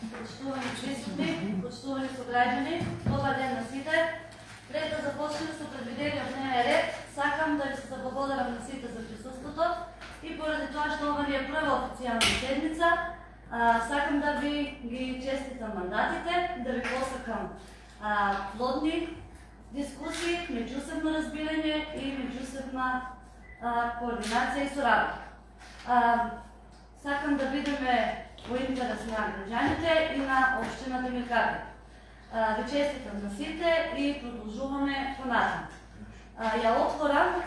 Почитувани присутни, почитувани сограѓани, добар ден на сите. Пред да започнеме со предвидениот дневен ред, сакам да ви се заблагодарам на сите за присуството и поради тоа што ова ни е прва официјална седница, сакам да ви ги честитам мандатите, да ви посакам плодни дискусии, меѓусебно разбирање и меѓусебна координација и соработа. Сакам да бидеме во интерес на граѓаните и на општина Демир Капија. Ви честитам на сите и продолжуваме понатаму. Ја отворам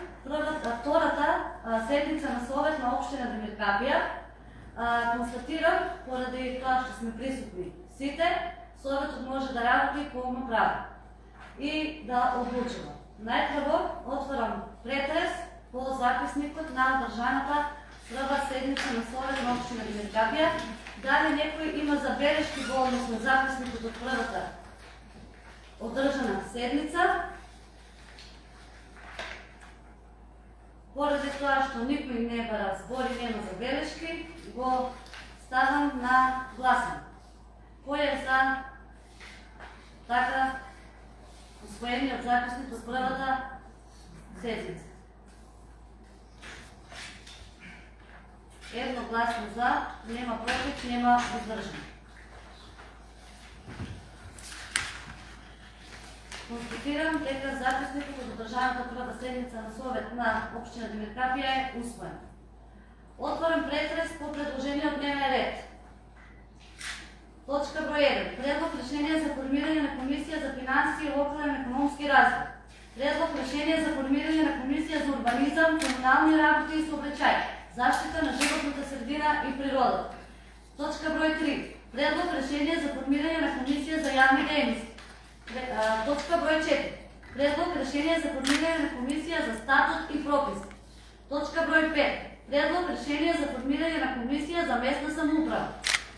втората седница на Совет на општина Демир Капија. Констатирам, поради тоа што сме присутни сите, Советот може да работи полноправно и да одлучува. Најпрво отворам претрес по записникот на одржаната прва седница на Совет на општина Демир Капија. Дали некој има забелешки во однос на записникот од првата одржана седница? Поради тоа што никој не бара збори, нема забелешки, го ставам на гласање. Кој е за така усвоениот записник од првата седница? Едногласно за, нема против, нема воздржани. Констатирам дека записникот од одржаната прва седница на Совет на општина Демир Капија е усвоен. Отворам претрес по предложениот дневен ред. Точка број 1. Предлог решение за формирање на комисија за финансии и локален економски развој. Предлог решение за формирање на комисија за урбанизам, комунални работи и сообраќај, заштита на животната средина и природата. Точка број 3. Предлог решение за формирање на комисија за јавни дејности. Точка број 4. Предлог решение за формирање на комисија за статут и прописи. Точка број 5. Предлог решение за формирање на комисија за местна самоуправа.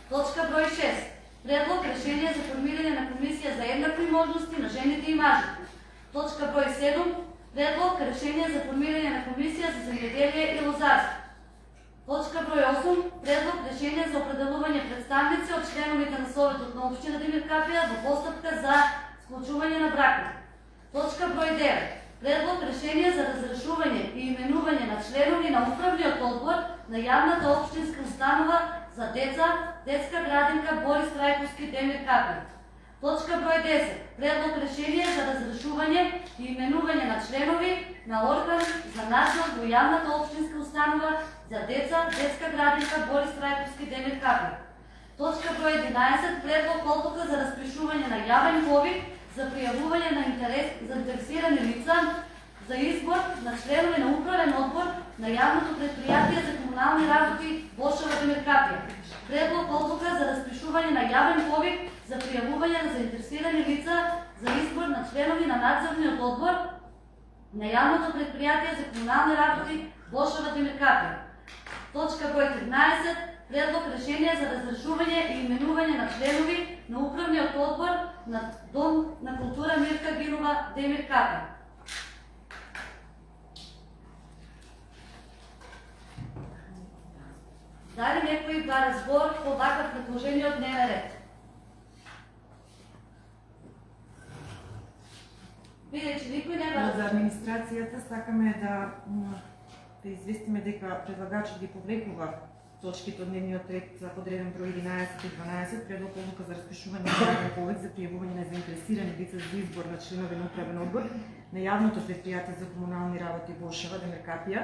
Точка број 6. Предлог решение за формирање на комисија за еднакви можности на жените и мажите. Точка број 7. Предлог решение за формирање на комисија за земјоделие и лозарство. Точка број 8. Предлог решение за определување представници од членовите на Советот на општина Демир Капија во постапка за склучување на бракови. Точка број 9. Предлог решение за разрешување и именување на членови на управниот одбор на јавната општинска установа за деца, детска градинка Борис Трајковски Демир Капија. Точка број 10. Предлог решение за разрешување и именување на членови на орган за надзор во јавната општинска установа за деца, детска градинка Борис Трајковски Демир Капија. Точка број 11. Предлог одлука за распишување на јавен повик за пријавување на заинтересирани лица за избор на членови на управен одбор на јавното предпријатие за комунални работи Бошева Демир Капија. Предлог одлука за распишување на јавен повик за пријавување на заинтересирани лица за избор на членови на надзорниот одбор на јавното предпријатие за комунални работи Бошева Демир Капија. Точка број 13. Предлог решение за разрешување и именување на членови на управниот одбор на Дом на култура Мирка Гинова Демир Капија. Дали некој бара збор по ваков предложениот дневен ред? Бидејќи никој не бара за администрацијата, сакаме да известиме дека предлагачот ги повлекува точките од дневниот ред за подреден број 11 и 12, предлог одлука за распишување на јавен повик за пријавување на заинтересирани лица за избор на членови на управен одбор на јавното предпријатие за комунални работи Бошева Демир Капија,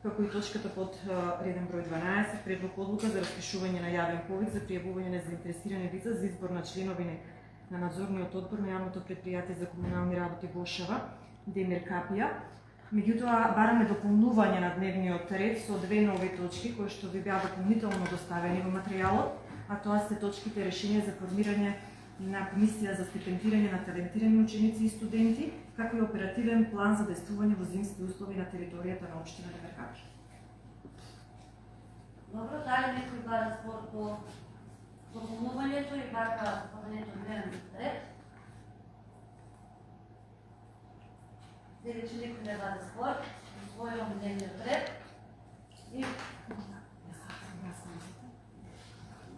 како и точката под реден број 12, предлог одлука за распишување на јавен повик за пријавување на заинтересирани лица за избор на членови на надзорниот одбор на јавното предпријатие за комунални работи Бошева Демир Капија. Меѓутоа, бараме дополнување на дневниот ред со две нови точки кои што ви беа дополнително доставени во материјалот, а тоа се точките решение за формирање на комисија за стипендирање на талентирани ученици и студенти, како и оперативен план за действување во зимски услови на територијата на општина Демир Капија. Добро, дали некој бара збор по дополнувањето и вака подадението на дневниот ред? Бидејќи никој не бара збор, усвојувам дневниот ред и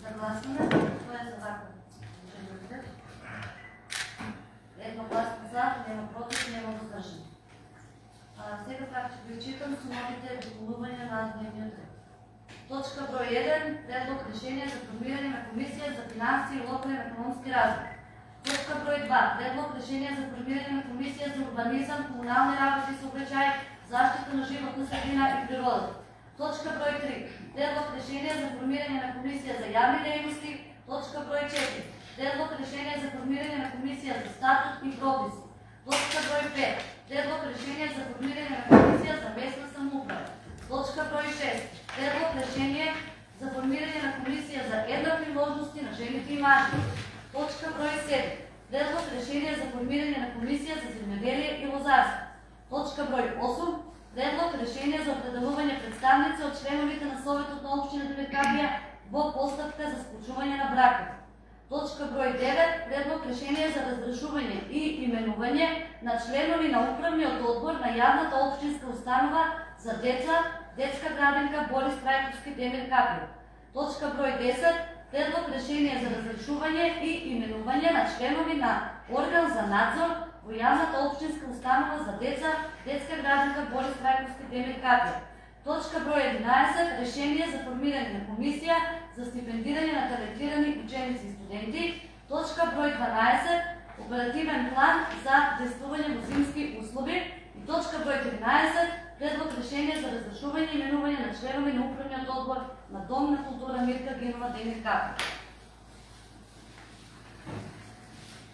да гласуваме. за вака? Едногласно за, няма против, няма въздържани. Сега пак ще ви читам с новите допълнения на дневния ред. Точка брой 1. Предлог решение за формиране на комисия за финанси и локален економски развой. Точка брой 2. Предлог решение за формиране на комисия за урбанизъм, комунални работи и съобщения, защита на животна средина и природа. Точка брой 3. Предлог решение за формиране на комисия за явни дейности. Точка брой 4. Предлог решение за формиране на комисия за статут и прописи. Точка брой 5. Предлог решение за формиране на комисия за местна самоуправа. Точка брой 6. Предлог решение за формиране на комисия за еднакви възможности на жените и мъжете. Точка брой 7. Предлог решение за формиране на комисия за земеделие и лозарство. Точка брой 8. Предлог решение за определуване представници от членовете на Съветът на община Демиркапия в постъпка за сключване на брака. Точка брой 9. Предлог решение за разрешуване и именуване на членове на управният отбор на явната общинска установа за деца, детска градинка Борис Трайковски Демиркапия. Точка брой 10. Предлог решение за разрешуване и именуване на членове на орган за надзор в явната общинска установа за деца, детска градинка Борис Трайковски Демиркапия. Точка брой 11. Решение за формиране на комисия за стипендиране на талентирани ученици и студенти. Точка брой 12. Оперативен план за действуване в зимски услуги. И точка брой 13. Предлог решение за разрешуване и именуване на членове на управният отбор на Дом на култура Мирка Генова Демиркапия.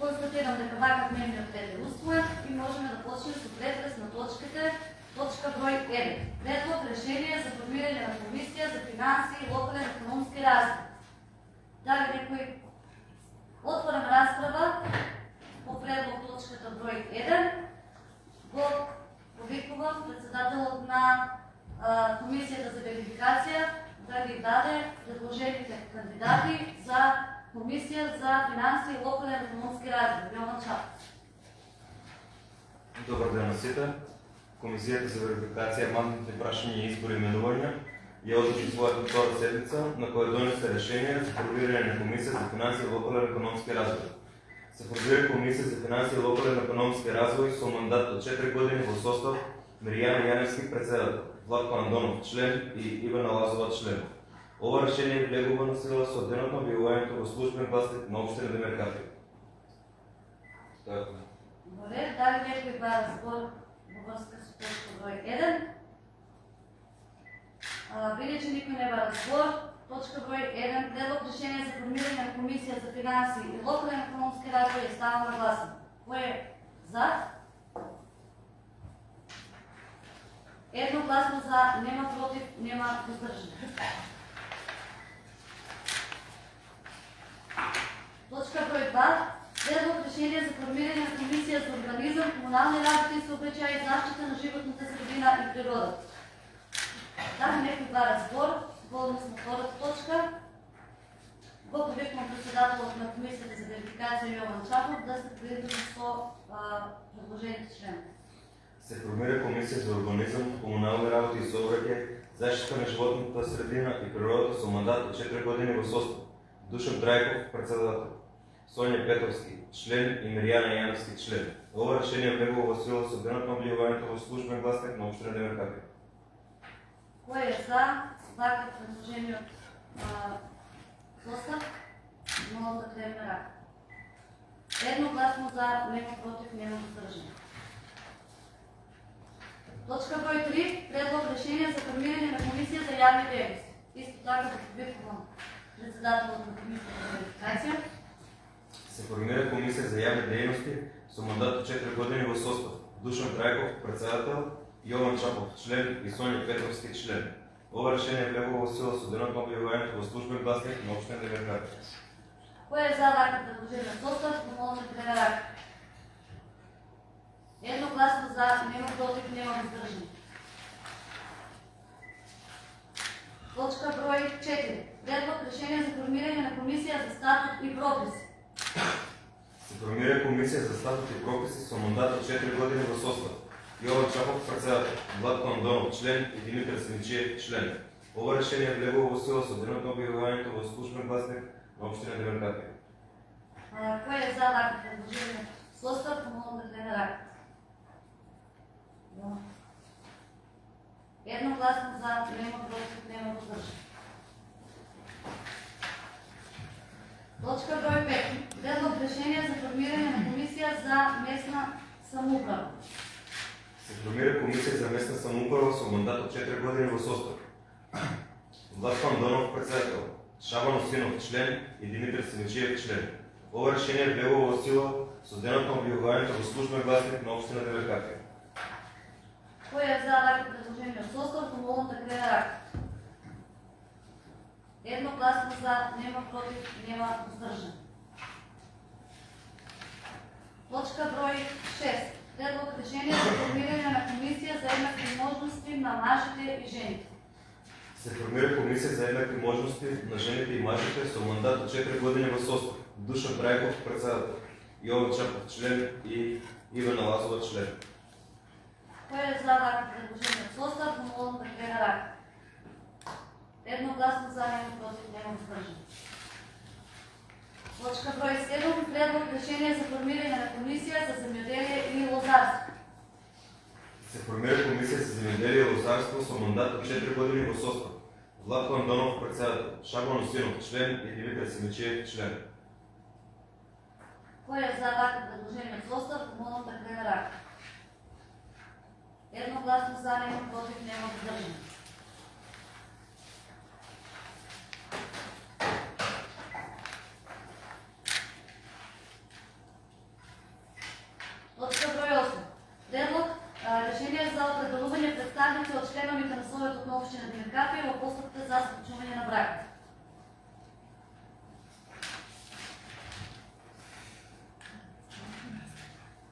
Констатирам дека вака дневният ред е усвоен и можем да почнем с претрес на точките. Точка брой 1. Предлог решение за формиране на комисия за финанси и локален економски развой. Дали някой? Отварям разправа по предлог точката брой 1. Го повикувам председателът на комисията за верификация да ги даде предложените кандидати за комисия за финанси и локален економски развой. Йован Чапов. Добър ден на сите. Комисията за верификация, мандатните прашания и избори именувания я озвучи своята втора седмица, на която донесе решение за формиране на комисия за финанси и локален економски развой. Се формира комисия за финанси и локален економски развой с мандат от 4 години в състав Мирияна Яневски председател, Владко Андонов член и Ивана Лазова член. Ова решение влегува на сила с отденото обявувањето во службен гласник на община Демиркапия. Добре, дали някой бара сбор във връзка с точка брой 1? Видя, че никой не бара сбор. Точка брой 1. Предлог решение за формиране на комисия за финанси и локален економски развой е става нагласен. Кой е за? Едногласно за, нема против, нема въздържани. Точка брой 2. Предлог решение за формиране на комисия за урбанизъм, комунални работи и съобщения и защита на животната средина и природа. Там някой бара сбор. Водно сме втората точка. Го повиквам председателът на комисията за верификация Йован Чапов да се придържа с предложените членове. Се формира комисия за урбанизъм, комунални работи и съобщения, защита на животната средина и природата с мандат от 4 години в състав. Душан Драйков председател, Соня Петровски член и Мирияна Яневски член. Това решение влегло в сила с отденото обявувањето в службен гласник на община Демиркапия. Кой е за? Вака предложение от състав? Моля да гледаме ръка. Едногласно за, нема против, нема въздържани. Точка брой 3. Предлог решение за формиране на комисия за явни дейности. Исто така да повиквам председателът на комисията за верификация. Се формира комисия за явни дейности с мандат от 4 години в състав. Душан Драйков председател, Йован Чапов член и Соня Петровски член. Това решение влегло в сила с отденото обявувањето в службен гласник на община Демиркапия. Кой е за вака предложение на състав? Моля да гледа ръка. Едногласно за, нема против, нема въздържани. Точка брой 4. Предлог решение за формиране на комисия за статут и прописи. Се формира комисия за статут и прописи с мандат от 4 години в състав. Йован Чапов председател, Владко Андонов член и Димитър Сенчиев член. Ова решение влегува во сила со денот на објавувањето во службен гласник на општина Демеркапија. Кој е за вакво предложение? Состав, помолам да крene рака. Едногласно за, нема против, нема воздржан. Точка број 5. Предлог решение за формирање на комисија за местна самоуправа. Се формира комисија за местна самоуправа со мандат од 4 години во состав. Владко Андонов председател, Шабан Осинов член и Димитар Симичиев член. Ова решение влегува во сила со денот на објавувањето во службен гласник на општина Демеркапија. Кој е за вакво предложение од состав, помолам да крene рака. Едногласно за, нема против, нема воздржан. Точка број 6. Предлог решение за формирање на комисија за еднакви можности на мажите и жените. Се формира комисија за еднакви можности на жените и мажите со мандат од 4 години во состав. Душан Трајков председател, Јован Чапов член и Ивана Лазова член. Кој е за вакво предложение од состав, помолам да крene рака. Едногласно за, нема против, нема воздржан. Точка број 7. Предлог решение за формирање на комисија за земјоделие и лозарство. Се формира комисија за земјоделие и лозарство со мандат од 4 години во состав. Владко Андонов председател, Шабан Осинов член и Димитар Симичиев член. Кој е за вакво предложение од состав, помолам да крene рака. Едногласно за, нема против, нема воздржан. Точка број 8. Предлог решение за определување представници од членовите на Советот на општина Демеркапија во постапка за склучување на брак.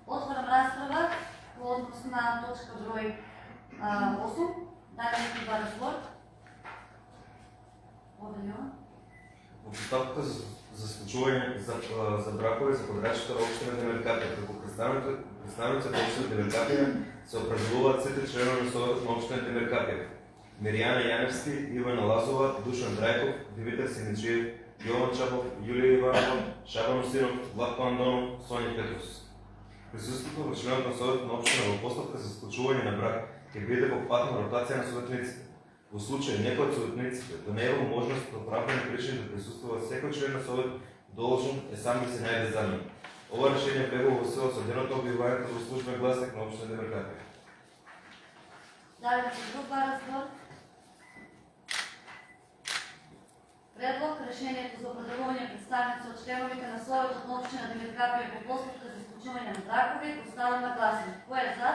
Отворам расправа по однос на точка број 8. Дали некој два разбор? Обелјува. Во постапката за склучување за бракови за подрачите на општина Демеркапија, како представници на општина Демеркапија се определуваат сите членови на Советот на општина Демеркапија. Миријана Јаневски, Ивана Лазова, Душан Трајков, Димитар Симичиев, Јован Чапов, Јулија Иванова, Шабан Осинов, Владко Андонов, Соња Петрос. Присуството на членот на Советот на општина во постапка за склучување на брак ќе биде по патна ротација на советниците. Во случај некој од советниците да не е во можност од оправдани причини да присуствува, секој член на совет должен е сам да се најде замен. Ова решение влегува во сила со денот на објавувањето во службен гласник на општина Демеркапија. Дали некој друг два разбор? Предлог решението за определување представници од членовите на Советот на општина Демеркапија по постапка за склучување на бракови поставам на гласање. Кој е за?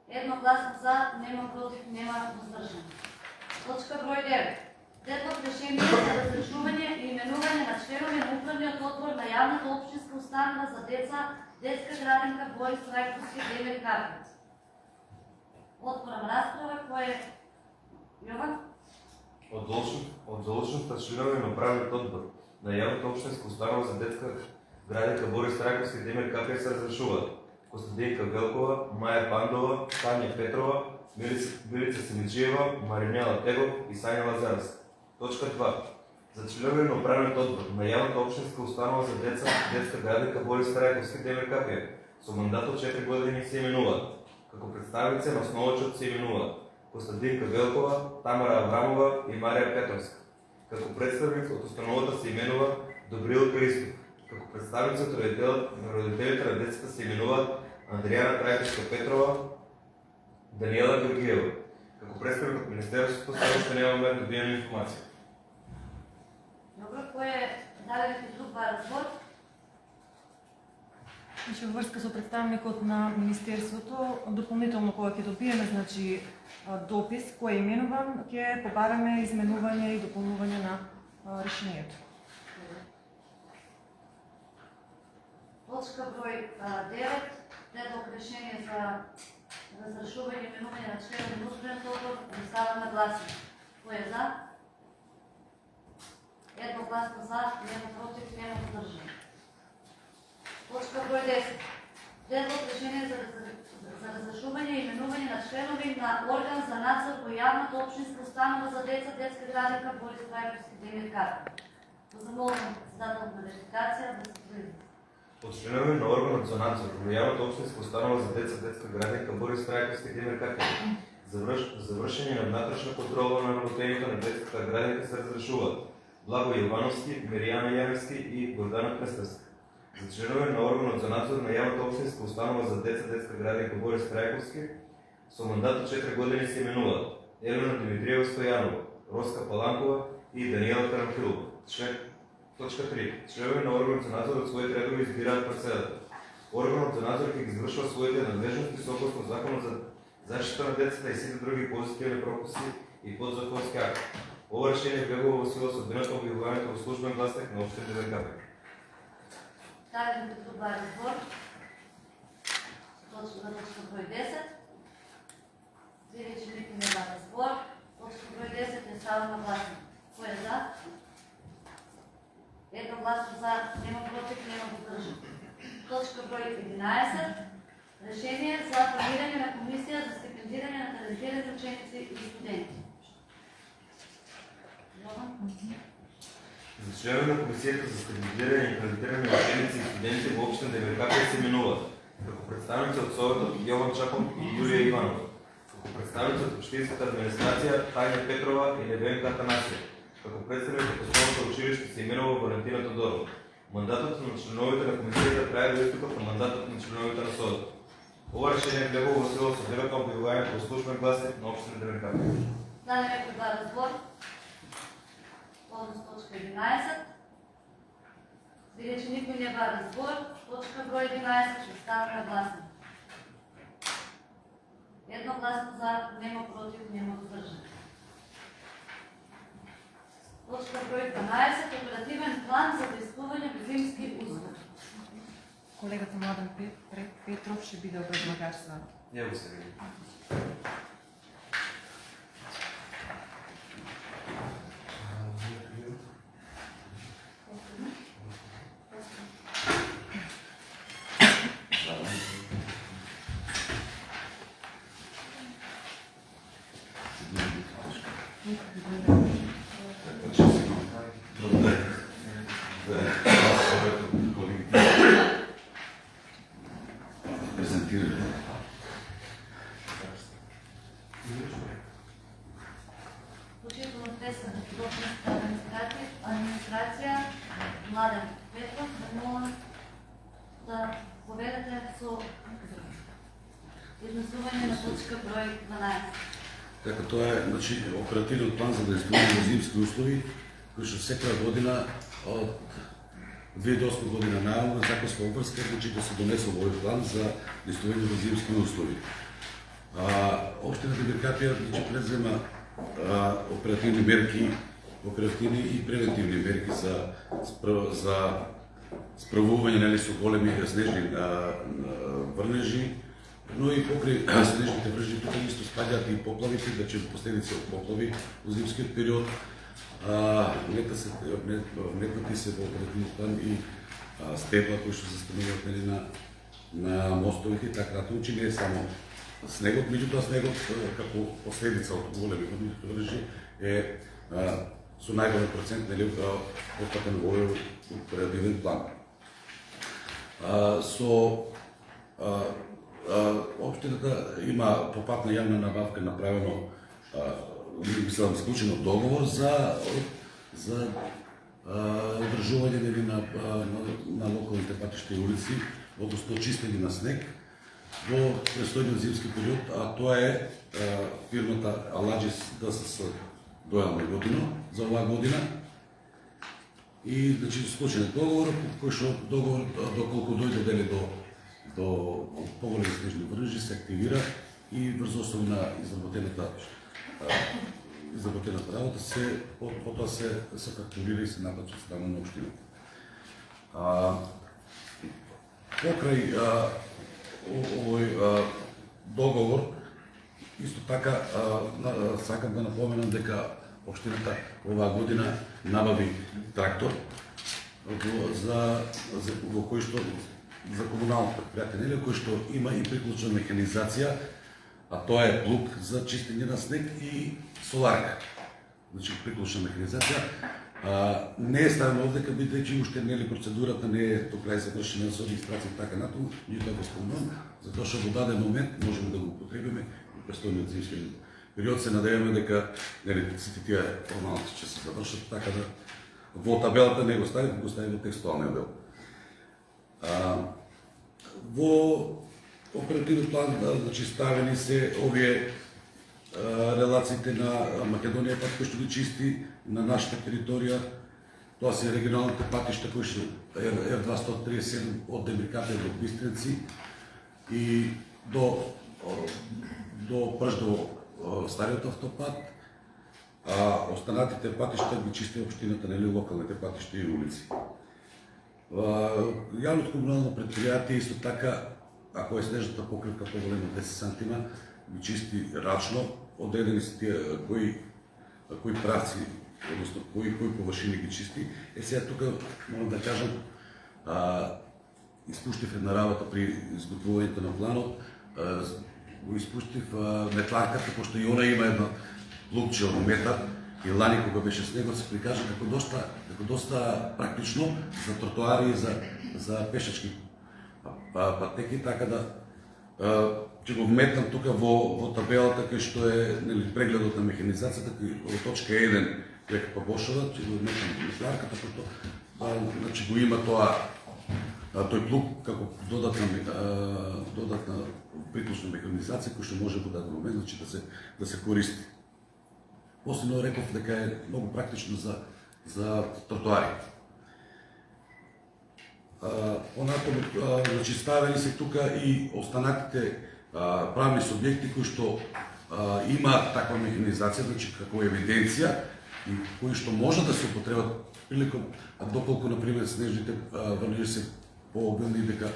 Едногласно за, нема против, нема воздржан. Точка број 9. Предлог решение за разрешување и именување на членови на управниот одбор на јавната општинска установа за деца, детска градинка Борис Трајковски Демеркапија. Отворам расправа, кој е Јован? Од должноста членови на управниот одбор на јавната општинска установа за детска градинка Борис Трајковски Демеркапија се разрешуваат Костадинка Велкова, Маја Пандова, Тања Петрова, Милица Симичиева, Маринела Тегов и Сања Лазаревска. Точка 2. За членови на управниот одбор на јавната општинска установа за деца, детска градинка Борис Трајковски Демеркапија со мандат од 4 години се именуваат. Како представници на основачот се именуваат Костадинка Велкова, Тамара Аврамова и Марија Петровска. Како представник од установата се именува Добрил Христов. Како представници од родителите на децата се именуваат Андријана Трајковска Петрова, Даниела Георгиева. Како представник од Министерството се уште немаме добиена информација. Добро, кој е дали некој друг два разбор? Во врска со представникот на Министерството, дополнително кога ќе добиеме допис кој е именуван, ќе побараме изменување и дополнување на решението. Точка број 9. Предлог решение за разрешување и именување на членови на управниот одбор ставам на гласање. Кој е за? Едногласно за, нема против, нема воздржан. Точка број 10. Предлог решение за разрешување и именување на членови на орган за надзор во јавната општинска установа за деца, детска градинка Борис Трајковски Демир Карпов. Замолвам председател на верификација да се произнесе. Од членови на органот за надзор во јавната општинска установа за деца, детска градинка Борис Трајковски Демир Карпов за вршење на внатрешна контрола на работењето на детската градинка се разрешуваат Благо Јовановски, Миријана Јаневски и Гордана Крстевска. За членови на органот за надзор на јавната општинска установа за деца, детска градинка Борис Трајковски со мандат од 4 години се именуваат Елена Димитриева Стојанова, Роска Паланкова и Даниела Карамфилова. Точка 3. Членови на органот за надзор од своите редови избираат председател. Органот за надзор ќе ги извршува своите надлежности согласно Законот за заштита на децата и сите други позитивни прописи и подзаконски акти. Ова решение влегува во сила со дената објавувањето во службен гласник на општина ДВК. Ставим како два разбор. Точка број 10. Следеќи никој не дава збор. Точка број 10 е ставам на гласник. Кој е за? Едногласно за, нема против, нема воздържан. Точка број 11. Решение за формирање на комисија за стипендирање на талентирани ученици и студенти. За членови на комисијата за стипендирање и талентирани ученици и студенти во општина ДВК се именуваат како представници од Советот Јован Чапов и Јулија Иванова, како представници од општинската администрација Тајна Петрова и Невенка Атанасија, како представник од основното училиште се именува Валентина Тодорова. Мандатот на членовите на комисијата трае до истекот на мандатот на членовите на Советот. Ова решение влегува во сила со дената објавувањето во службен гласник на општина ДВК. Даде некој два разбор. Однос точка 11. Бидејќи никој не бара збор, точка број 11 ќе стави на гласник. Едногласно за, нема против, нема воздържан. Точка број 12. Оперативен план за действување во зимски услови. Колегата Младен Петров ще биде образлагач за... Него се види. Включително тесен до администрација Младен Петров, да молам да поведете со изнесување на точка број 12. Така, тоа е оперативниот план за действување во зимски услови, кој што секоја година од 2008 година најавно законска обврска да се донесе овој план за действување во зимски услови. Општина Демир Карпов презема оперативни мерки, оперативни и превентивни мерки за справување со големи снежни врнежи, но и покрај снежните врнежи тука исто спаѓаат и поплавите, значи последици од поплави во зимскиот период. Вметнати се во оперативниот план и стебла кои што се стануваат на мостовите, така че не е само снегот, меѓутоа снегот како последица од големи врнежи е со најголем процент опфатен во овој оперативен план. Општината има по пат на јавна набавка направено склучено договор за одржување на локалните патишта и улици, односно чистење на снег во престојниот зимски период, а тоа е фирмата Аладжис ДСС Дојан Годино за оваа година. И значи склучен договор, кој што договор доколку дојде дели до поголеми снежни врнежи се активира и врз основа на изработената работа потоа се фактурира и се наплаќа страна на општината. Покрај овој договор, исто така сакам да напоменам дека општината оваа година набави трактор во кој што за комунално предприятие, нели, кој што има и приклучна механизација, а тоа е плуг за чистење на снег и соларка. Значи приклучна механизација. Не е ставено овде, бидејќи уште нели процедурата не е до крај завршена со регистрација и така натаму, ние тоа го спомнувам, затоа што во даден момент можеме да го употребиме и престојниот зимски период. Се надеваме дека нели сите тие формалности ќе се завршат, така да во табелата не го стави, го стави во текстуалниот дел. Во оперативен план, значи ставени се овие релациите на Македонија пат кој што ги чисти на нашата територија. Тоа се регионалните патишта кои што Р237 од Демиркапија до Бистрици и до прш до стариот автопат, а останатите патишта ги чисти општината, нели, локалните патишта и улици. Јавното комунално предпријатие исто така, ако е снежната покривка поголема 10 сантима, ги чисти рачно, одредени се тие кои правци, односно кои површини ги чисти. Сега тука морам да кажам, испуштив една работа при изготвувањето на планот, го испуштив метларката, пошто и она има една лупче од метар, и лани кога беше снегот се прикажа како доста практично за тротоари и за пешачки патеки, така да ќе го вметнам тука во табелата кај што е, нели, прегледот на механизацијата, во точка 1 дека Бошова, ќе го вметнам метларката, пошто значи го има тој плуг како додатна приклучна механизација која што може во даден момент, значи да се користи. Последно реков дека е многу практично за тротоари. Понатаму, значи, ставени се тука и останатите правни субјекти кои што имаат таква механизација, значи како евиденција и кои што може да се употребат приликом, доколку, например, снежните врнежи се пообилни, дека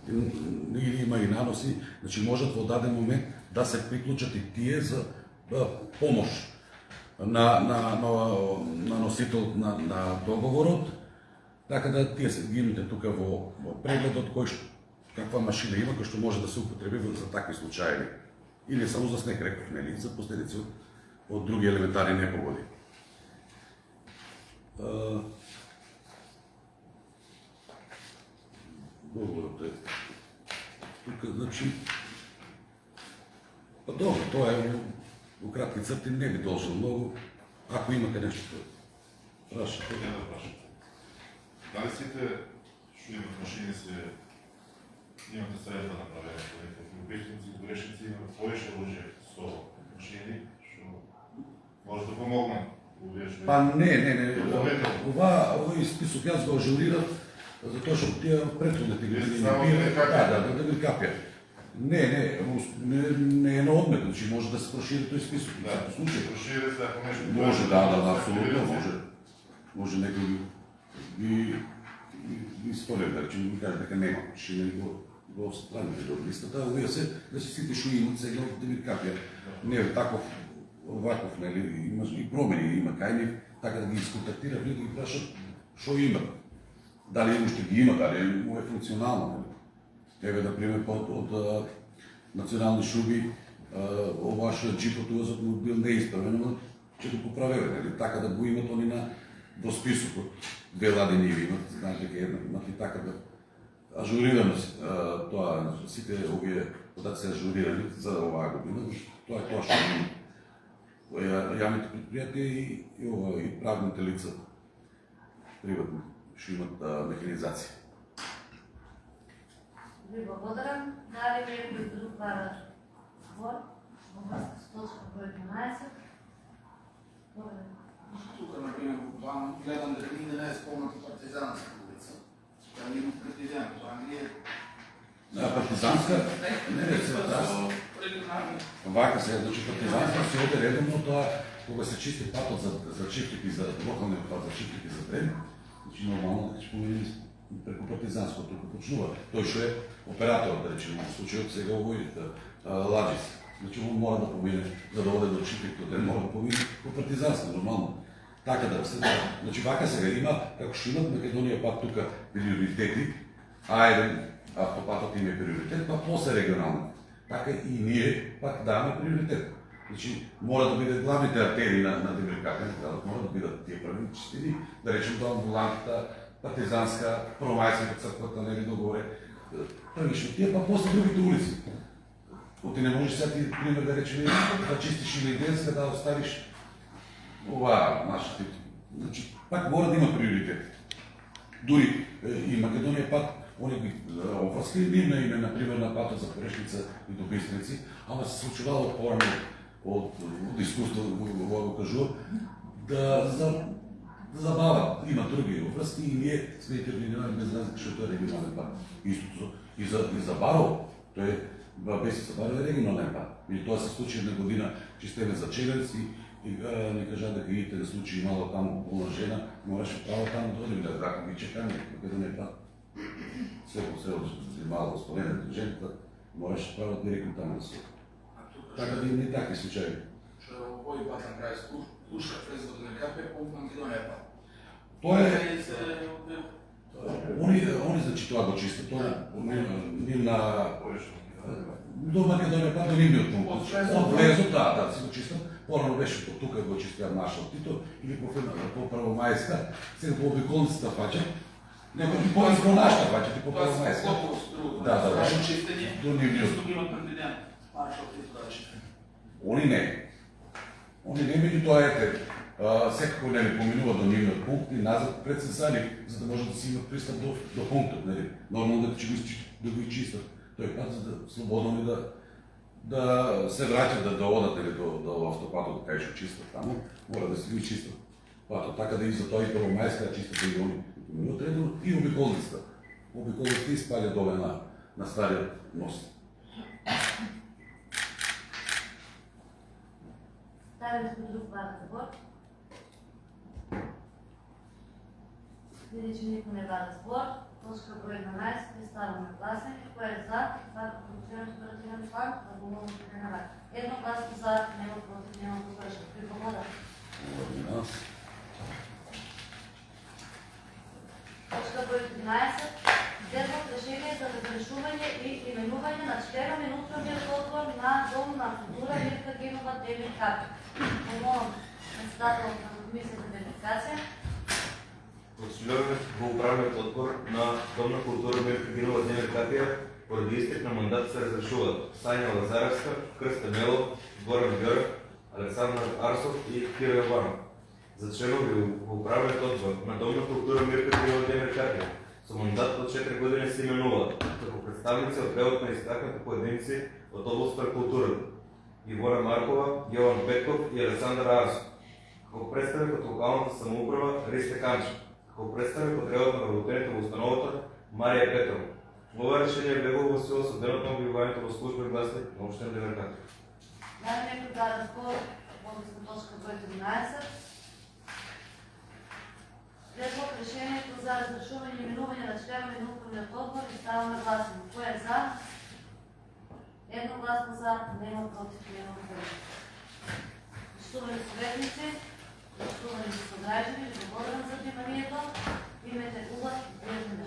или има и наноси, значи можат во даден момент да се приклучат и тие за помош на носител на договорот, така да тие се гинете тука во прегледот кој што каква машина има кој што може да се употреби за такви случаи. И не само за снег, реков, нели, за последици од други елементарни непогоди. Договорот е тука, значи, добро, тоа е во кратки црти, не би должел многу, ако имате нешто. Прашате. Дали сите што имат машини имате средства направени по некакви обичници, грешници, имат повеќе луѓе со машини, што може да помогнат? Па не. Овој список јас го ажурирав, затоа што тие претходните години да ми капја. Не е на одмет, значи може да се прошири тој список. Да, прошири се ако нешто. Може, апсолутно, може некој ги столев, да речем, ми кажа дека нема, ще не го страните од листата, овие се, да се сите шо имат сега да ми капја. Не е таков, оваков, нели, има и промени, има кај нив, така да ги исконтактира, да ги прашат шо имат. Дали уште ги има, дали му е функционално, нели. Еве, например, од национални шуби, оваш джипот увазот му бил неисправен, но ќе го поправеве, нели, така да го имат они во списокот. Две лади ниви имат, знаете дека една имат и така да ажурирано тоа, сите овие податоци се ажурирани за оваа година, тоа е тоа што имат јавните предпријатија и правните лица приватни што имат механизација. Ви благодарам. Дали некој друг бара збор во врска со точка број 12? Тука, например, буквално гледам дека нигде не е спомната партизанска улица. Тоа не има партизан, тоа не е... Партизанска? Не, се вака се, значи партизанска се оде редовно тоа, кога се чисти патот за чифлики, за локални пат за чифлики за дрен, значи нормално ќе помине преку партизанското, тука почнува. Тој што е операторот, да речем, во случајот сега овој Ладжис. Значи он мора да помине, за да оде до чифлики од ден, мора да помине по партизанска, нормално. Така да се, значи вака сега има, како што имат Македонија пак тука приоритети, А1 автопатът им е приоритет, па после регионалните. Така и ние пак даваме приоритет. Значи, мора да бъдат главните артерии на Дебеликапен, мора да бъдат тия първи чистини, да речем до амбулантата, партизанска, Промайска, църквата, нали, догоре. Първично тия, па после другите улици. Ти не можеш сега ти, пример, да речем, да чистиш или Иденска, да оставиш това, нашите. Значи, пак мора да има приоритет. Дори и Македония пак, они обвърски на име, например, на пата за Порешница и до Бистрици, ама се случвало по-рано от изкуство, го кажу, да забавят. Има други връзки и ние сме интервенирали без нас, защото е регионален парк. Истото. И за Баро, той беше за Баро е регионален парк. И това се случи една година, че сте за Челенц и ни кажа да видите да случи имало там пълна жена, можеше право там да дойдем да брака ви чекаме, къде не е пак. Всеко село малко споменето жената, можеше право директно там да се. Така да не такви случаи. Što je ovoj pad na kraju sluša proizvod Дебеликапе по Македония пат. Той е... Къде се Они значи това го чисто, той ни на... До Македония пак до нивниот пункт. Влезо, да, си го чистят. По-рано беше по тук го чистя маршал Тито или по Първомайска. Сега по обиколницата фача. Не, по нашата фача, ти по Първомайска. Скоро с другото. Да. Чистење. До нивниот. Тук има предвиден маршал Тито да чисти. Они не, меѓу тоа ете, секако не поминува до нивниот пункт и назад пред се сали, за да може да си имат пристап до пунктот, нели? Нормално да го изчистат. Тој пат за да слободно да се враќат, да одат нели до автопатот, да кажеш чистат таму, мора да се ги чистат. Пато така да и за тоа и Първомайска чистат и они. Но трето и обиколницата. Обиколницата изпалja доле на стариот мост. Ставим се друг пак забор. Види, че никой не бада спор. Точка брой 12, представяме гласник, кое е за, това е продуциран оперативен план, да го мога да пренавари. Едногласно за, няма против, няма въздържан. При погода. Точка брой 13. Изследват решение за разрешување и именување на четироминутниот одбор на Дом на култура Мирка Гинова Дебеликапе. Помолам председател на Комисията за Дебеликация. Позволяваме го управният отбор на Дом на култура Мирка Гинова Дебеликапе поради изтек на мандат се разрешуват Саня Лазаревска, Кръста Мелов, Горан Гъръв, Александър Арсов и Кирил Иванов. За членове в управният отбор на Дом на култура Мирка Гинова Дебеликапе с мандат от 4 години се именуват като представници от превод на изтъкнати поединци от област на културата Ивона Маркова, Йован Петков и Александър Арсов. Като представник от локалната самоуправа Ристе Канчев. Като представник от превод на работените в установата Мария Петрова. Това решение е влегло в сила с денот на обявяването в службен гласник на община Дебеликапе. Дали некој да разговор по точка брой 13. Предлог решението за разрешување и именување на членове на управниот одбор и ставаме гласни. Кој е за? Едногласно за, нема против, нема въздържани. Почитувани съветници, почитувани съграждани, ви благодарам за вниманието. Имайте убав ден.